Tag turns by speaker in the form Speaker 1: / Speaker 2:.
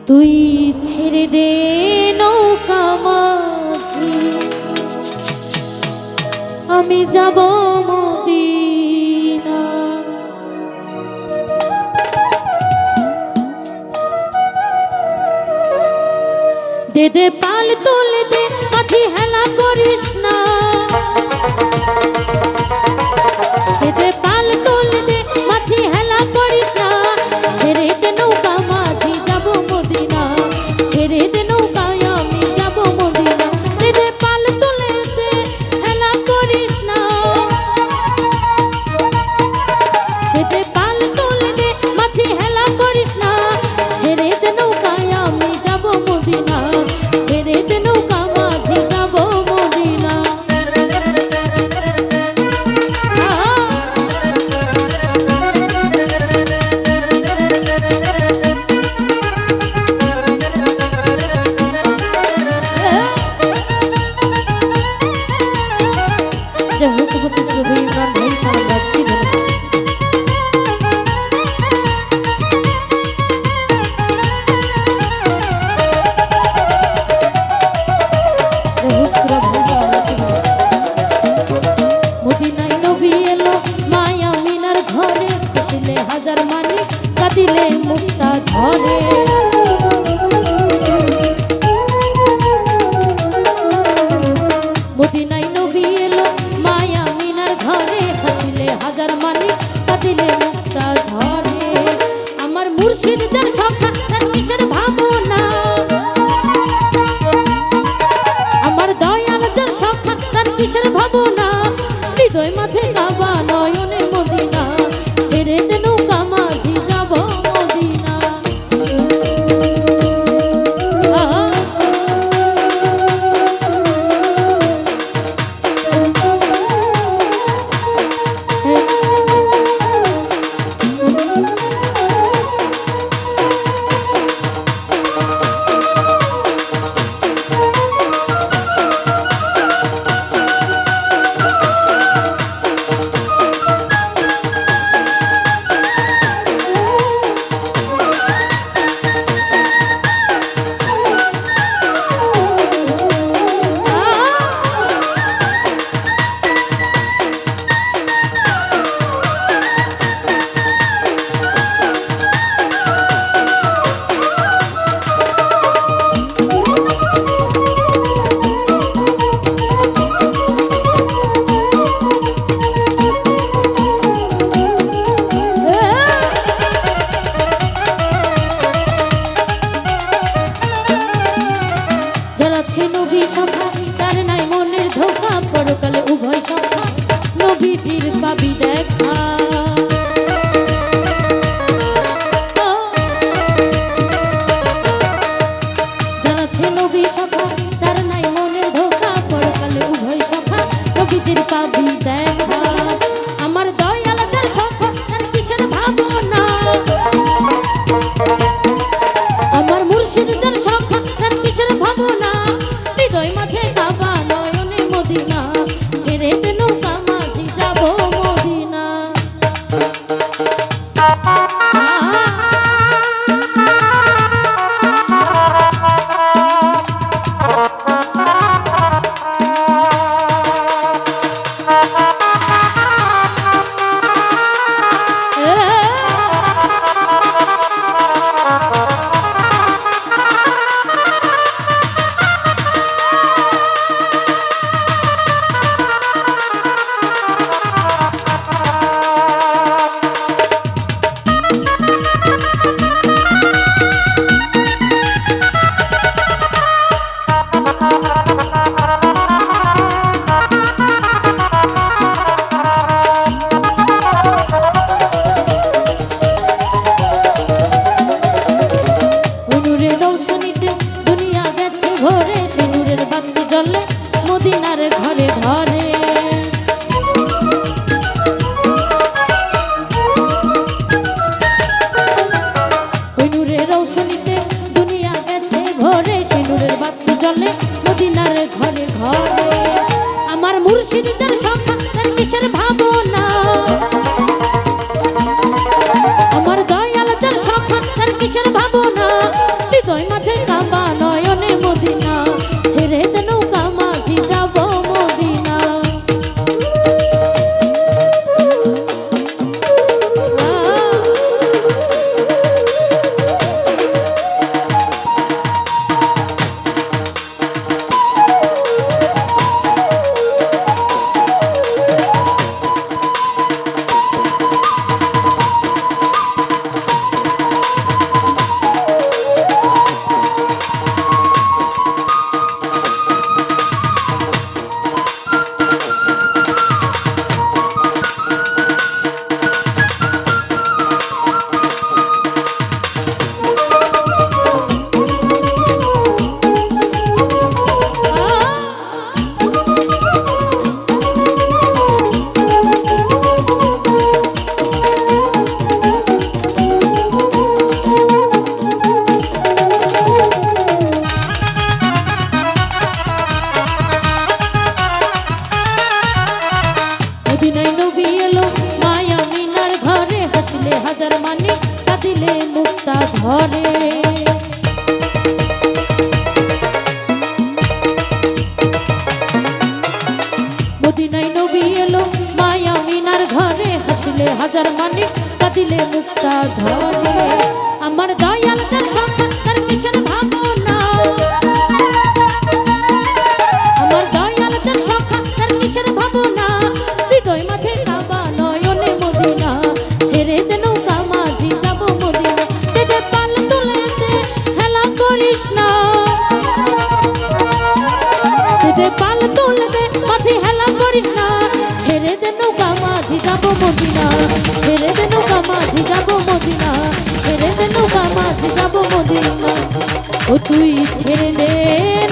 Speaker 1: তুই ছেড়ে দে নৌকা মাঝি, আমি যাব মদিনা। দে দে পাল তুলে দে মাঝি, হেলা করিস না। দে দে পাল তুলে দে মাঝি, হেলা করিস না। ছেড়ে দে নৌকা মাঝি, যাব মদিনা। ছেড়ে দে নৌকায় আমি যাব মদিনা। দে দে পাল তুলে দে, হেলা করিস না। দে দে পাল তুলে দে মাঝি, হেলা করিস না। ছেড়ে দে নৌকায় আমি যাব মদিনা। ছেড়ে দে নৌকা মাঝি, যাব মদিনা। যে হুকুমত শুধু ইমরান ভাই সালাম রাখছি। মদিনায় নবী এলো মায়া মিনার ঘরে, খুশিলে হাজার মানিক কাঁদিলে মুক্তা ঝরে। মদিনায় নবী এলো মায়া মিনার ঘরে, খুশিলে হাজার মানিক কাঁদিলে মুক্তা ঝরে। আমার মুর্শিদ যার সখা, তার কিসের ভাবনা। আমার দয়াল যার সখা, তার কিসের ভাবনা। হৃদয় মাঝে কাবা, নয়নে মদিনা। ছেড়ে দে নৌকা মাঝি, যাব মদিনা। নবী সখা, তার নাই মনের ধোকা। পরকালে উভয় সখা, নবীজির পাবি দেখা। জানাচ্ছে নবী সখা, তার নাই মনের ধোকা। পরকালে উভয় সখা, নবীজির পাবি দেখা। আমার দয়াল যার সখা, তার কিসের ভাবনা। আমার মুর্শিদ যার সখা, তার কিসের ভাবনা। হৃদয় মাঝে কাবা, নয়নে মদিনা। ছেড়ে দে নৌকা মাঝি, যাব মদিনা। মদিনার ঘরে ঘরে ওই নূরের রৌশনীতে দুনিয়া গেছে ভরে। সেই নূরের বাতি জ্বলে মদিনার ঘরে ঘরে। আমার মুর্শিদ যার সখা, তার কিসের ভাবনা। আমার দয়াল যার সখা, তার কিসের ভাবনা। হৃদয় দিলে মুক্তা ঝরে আমার দয়াল তার সন্তান তার কিসের ভাবনা আমার দয়াল তার সন্তান তার কিসের ভাবনা হৃদয় মাঝে কাবা নয়নে মদিনা ছেড়ে দে নৌকা মাঝি যাব মদিনা দে পাল তুলে দে হেলা করিস না দে পাল তুলে দে মাঝি হেলা করিস না ছেড়ে দে নৌকা মাঝি যাব মদিনা ছেড়ে দে নৌকা মাঝি যাব মদিনা ছেড়ে দে নৌকা মাঝি যাব মদিনা ও তুই ছেড়ে দে